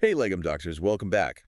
Hey, Legum Doctors, welcome back.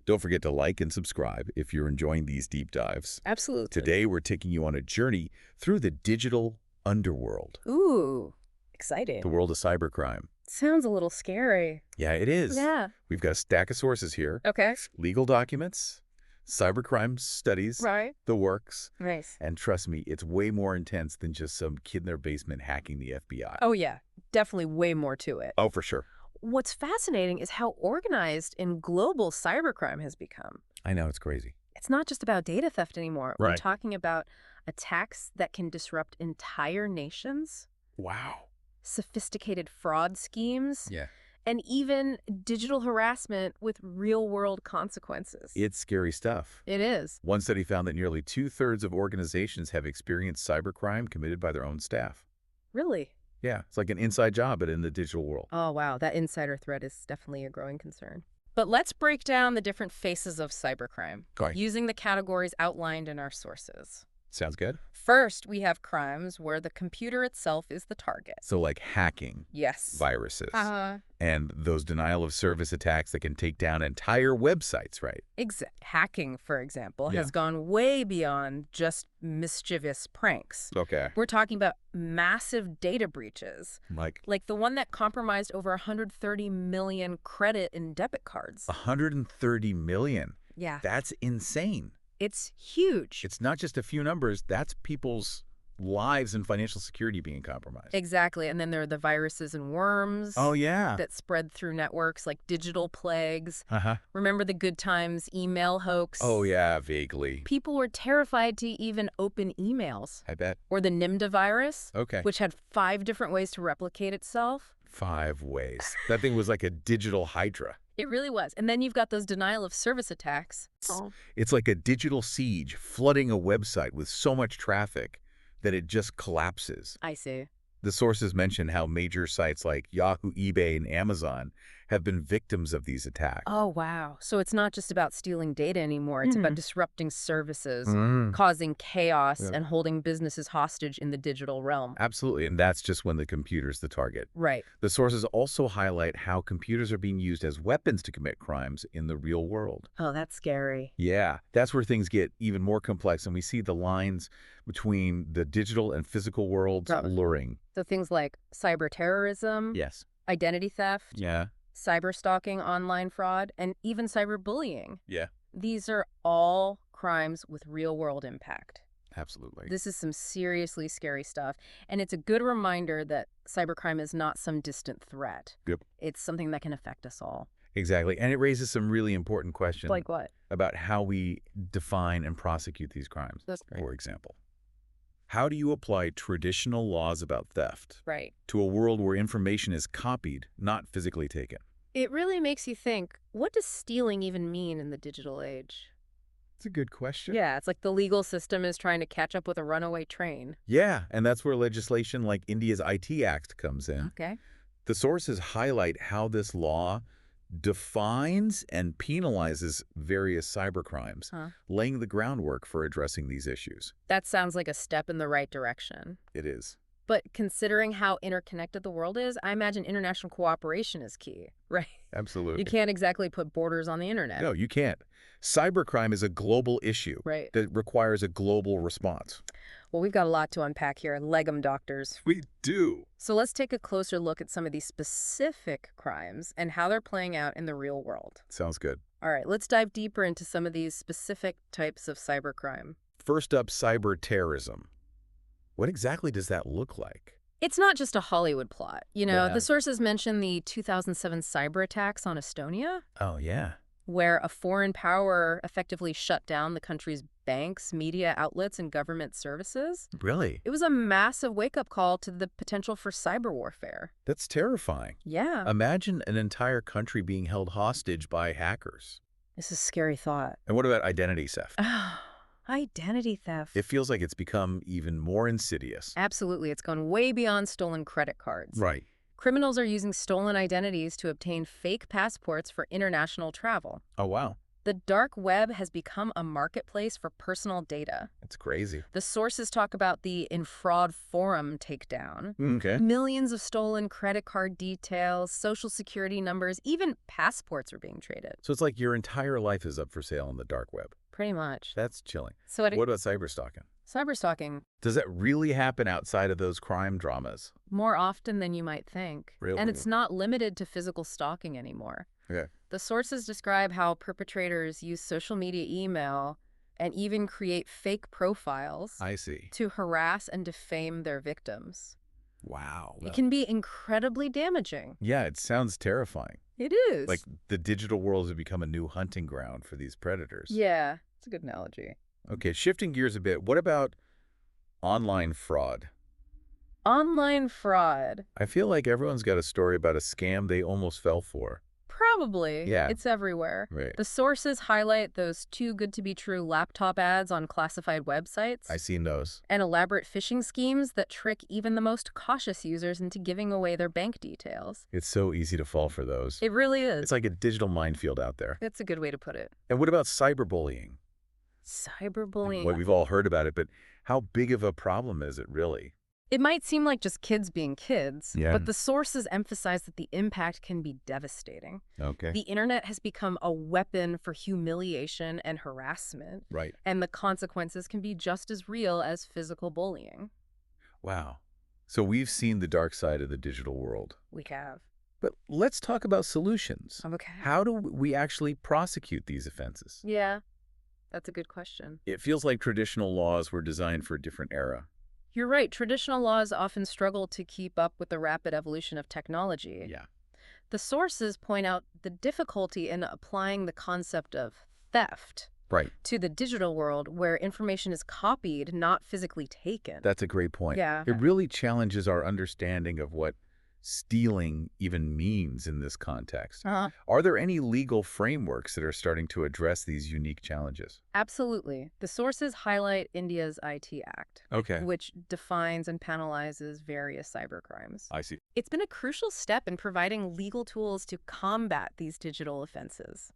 Don't forget to like and subscribe if you're enjoying these deep dives. Absolutely. Today, we're taking you on a journey through the digital underworld, Ooh, the exciting. world of cybercrime. Sounds a little scary. Yeah, it is. Yeah. We've got a stack of sources here. Okay. Legal documents, cybercrime studies, Right. the works. Nice. And trust me, it's way more intense than just some kid in their basement hacking the FBI. Oh, yeah. Definitely way more to it. Oh, for sure. What's fascinating is how organized and global cybercrime has become. I know, it's crazy. It's not just about data theft anymore. We're Right. talking about attacks that can disrupt entire nations, Wow. sophisticated fraud schemes, Yeah. and even digital harassment with real-world consequences. It's scary stuff. It is. One study found that nearly 2/3 of organizations have experienced cybercrime committed by their own staff. Really? Yeah, it's like an inside job, but in the digital world. Oh, wow. That insider threat is definitely a growing concern. But let's break down the different faces of cybercrime Okay. using the categories outlined in our sources. Sounds good. First, we have crimes where the computer itself is the target. So like hacking, Yes. viruses, Uh-huh. and those denial of service attacks that can take down entire websites, right? Hacking, for example, Yeah. has gone way beyond just mischievous pranks. Okay. We're talking about massive data breaches, like the one that compromised over 130 million credit and debit cards. 130 million. Yeah. That's insane. It's huge. It's not just a few numbers. That's people's lives and financial security being compromised. Exactly. And then there are the viruses and worms Oh, yeah. that spread through networks like digital plagues. Uh-huh. Remember the good times email hoax? Oh, yeah, vaguely. People were terrified to even open emails. I bet. Or the NIMDA virus, Okay. which had 5 different ways to replicate itself. 5 ways. That thing was like a digital hydra. It really was. And then you've got those denial of service attacks. It's like a digital siege flooding a website with so much traffic that it just collapses. I see. The sources mention how major sites like Yahoo, eBay, and Amazon have been victims of these attacks. Oh, wow. So it's not just about stealing data anymore. It's about disrupting services, causing chaos, Yeah. and holding businesses hostage in the digital realm. Absolutely, and that's just when the computer's the target. Right. The sources also highlight how computers are being used as weapons to commit crimes in the real world. Oh, that's scary. Yeah, that's where things get even more complex, and we see the lines between the digital and physical worlds blurring. So things like cyber terrorism, Yes. identity theft, Yeah. cyber stalking, online fraud, and even cyberbullying. Yeah. These are all crimes with real-world impact. Absolutely. This is some seriously scary stuff, and it's a good reminder that cybercrime is not some distant threat. Yep. It's something that can affect us all. Exactly, and it raises some really important questions. Like what? About how we define and prosecute these crimes. That's great. For example, how do you apply traditional laws about theft Right. to a world where information is copied, not physically taken? It really makes you think, what does stealing even mean in the digital age? It's a good question. Yeah, it's like the legal system is trying to catch up with a runaway train. Yeah, and that's where legislation like India's IT Act comes in. Okay. The sources highlight how this law defines and penalizes various cybercrimes, laying the groundwork for addressing these issues. That sounds like a step in the right direction. It is. But considering how interconnected the world is, I imagine international cooperation is key, right? Absolutely. You can't exactly put borders on the internet. No, you can't. Cybercrime is a global issue Right. that requires a global response. Well, we've got a lot to unpack here, Legum doctors. We do. So let's take a closer look at some of these specific crimes and how they're playing out in the real world. Sounds good. All right, let's dive deeper into some of these specific types of cybercrime. First up, cyber terrorism. What exactly does that look like? It's not just a Hollywood plot. You know, Yeah. the sources mention the 2007 cyber attacks on Estonia, Oh, yeah. where a foreign power effectively shut down the country's banks, media outlets, and government services. Really? It was a massive wake-up call to the potential for cyber warfare. That's terrifying. Yeah. Imagine an entire country being held hostage by hackers. This is a scary thought. And what about identity theft? Identity theft. It feels like it's become even more insidious. Absolutely. It's gone way beyond stolen credit cards. Right. Criminals are using stolen identities to obtain fake passports for international travel. Oh, wow. The dark web has become a marketplace for personal data. It's crazy. The sources talk about the In Fraud Forum takedown. Okay. Millions of stolen credit card details, social security numbers, even passports are being traded. So it's like your entire life is up for sale on the dark web. Pretty much. That's chilling. So what about cyberstalking? Cyberstalking. Does that really happen outside of those crime dramas? More often than you might think. Really? And it's not limited to physical stalking anymore. Okay. The sources describe how perpetrators use social media, email, and even create fake profiles. I see. To harass and defame their victims. Wow. It can be incredibly damaging. Yeah, it sounds terrifying. It is. Like the digital world has become a new hunting ground for these predators. Yeah, it's a good analogy. Okay, shifting gears a bit, what about online fraud? Online fraud. I feel like everyone's got a story about a scam they almost fell for. Probably. Yeah. It's everywhere. Right. The sources highlight those too good to be true laptop ads on classified websites. I've seen those. And elaborate phishing schemes that trick even the most cautious users into giving away their bank details. It's so easy to fall for those. It really is. It's like a digital minefield out there. That's a good way to put it. And what about cyberbullying? Cyberbullying. Well, we've all heard about it, but how big of a problem is it really? It might seem like just kids being kids, Yeah. but the sources emphasize that the impact can be devastating. Okay. The internet has become a weapon for humiliation and harassment, Right. and the consequences can be just as real as physical bullying. Wow. So we've seen the dark side of the digital world. We have. But let's talk about solutions. Okay. How do we actually prosecute these offenses? Yeah, that's a good question. It feels like traditional laws were designed for a different era. You're right. Traditional laws often struggle to keep up with the rapid evolution of technology. Yeah. The sources point out the difficulty in applying the concept of theft Right. to the digital world where information is copied, not physically taken. That's a great point. Yeah. It really challenges our understanding of what stealing even means in this context. Are there any legal frameworks that are starting to address these unique challenges? Absolutely. The sources highlight India's IT Act, Okay. which defines and penalizes various cybercrimes. I see. It's been a crucial step in providing legal tools to combat these digital offenses.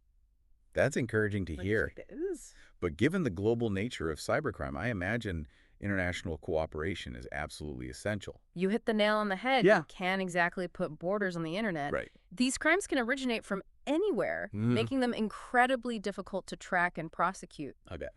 That's encouraging to hear. It is. But given the global nature of cybercrime, I imagine international cooperation is absolutely essential. You hit the nail on the head. Yeah. You can't exactly put borders on the internet. Right. These crimes can originate from anywhere, making them incredibly difficult to track and prosecute. I bet.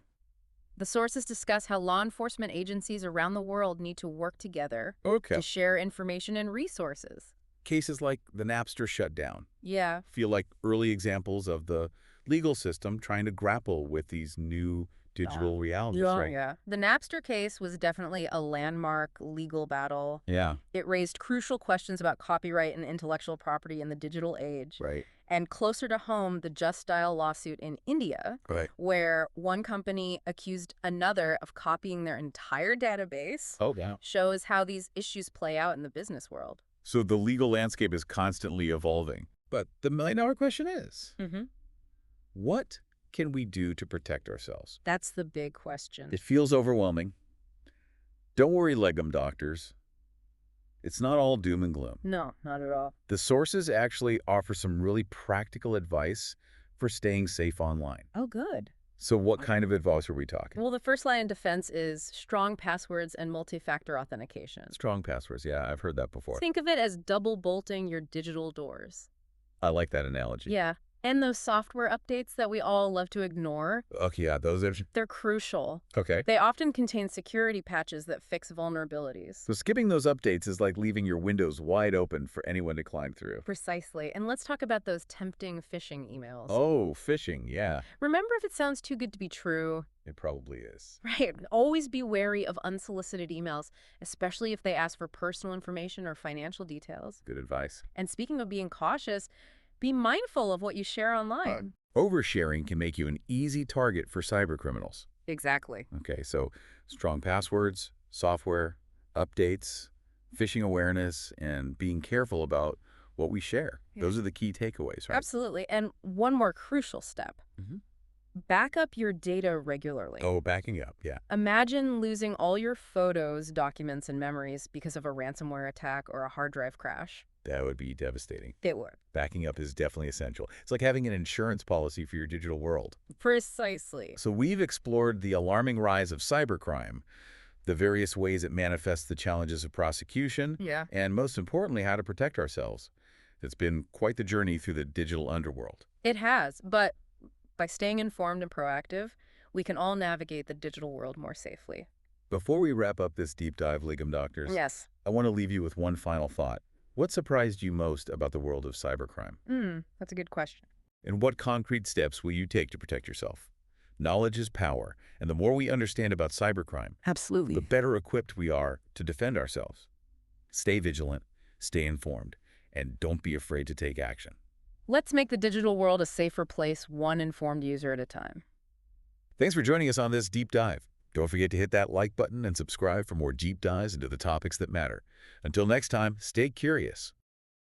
The sources discuss how law enforcement agencies around the world need to work together Okay. to share information and resources. Cases like the Napster shutdown Yeah. feel like early examples of the legal system trying to grapple with these new digital realities, right? Yeah. The Napster case was definitely a landmark legal battle. Yeah, It raised crucial questions about copyright and intellectual property in the digital age. right. And closer to home, the Just Dial lawsuit in India, Right. where one company accused another of copying their entire database, Oh, yeah. shows how these issues play out in the business world. So the legal landscape is constantly evolving. But the million-dollar question is, what can we do to protect ourselves? That's the big question. It feels overwhelming. Don't worry, Legum doctors. It's not all doom and gloom. No, not at all. The sources actually offer some really practical advice for staying safe online. Oh, good. So what kind of advice are we talking? Well, the first line of defense is strong passwords and multi-factor authentication. Strong passwords. Yeah, I've heard that before. Think of it as double bolting your digital doors. I like that analogy. Yeah. And those software updates that we all love to ignore, Okay, yeah, those are... they're crucial. Okay. They often contain security patches that fix vulnerabilities. So skipping those updates is like leaving your windows wide open for anyone to climb through. Precisely. And let's talk about those tempting phishing emails. Oh, phishing, yeah. Remember, if it sounds too good to be true, It probably is. right, always be wary of unsolicited emails, especially if they ask for personal information or financial details. Good advice. And speaking of being cautious, be mindful of what you share online. Oversharing can make you an easy target for cybercriminals. Exactly. Okay, so strong passwords, software, updates, phishing awareness, and being careful about what we share. Yeah. Those are the key takeaways, right? Absolutely. And one more crucial step. Back up your data regularly. Oh, backing up, yeah. Imagine losing all your photos, documents, and memories because of a ransomware attack or a hard drive crash. That would be devastating. It would. Backing up is definitely essential. It's like having an insurance policy for your digital world. Precisely. So we've explored the alarming rise of cybercrime, the various ways it manifests the challenges of prosecution, Yeah. and most importantly, how to protect ourselves. It's been quite the journey through the digital underworld. It has, but by staying informed and proactive, we can all navigate the digital world more safely. Before we wrap up this deep dive, Legum Doctors, Yes. I want to leave you with one final thought. What surprised you most about the world of cybercrime? That's a good question. And what concrete steps will you take to protect yourself? Knowledge is power, and the more we understand about cybercrime, Absolutely. the better equipped we are to defend ourselves. Stay vigilant, stay informed, and don't be afraid to take action. Let's make the digital world a safer place, one informed user at a time. Thanks for joining us on this deep dive. Don't forget to hit that like button and subscribe for more deep dives into the topics that matter. Until next time, stay curious.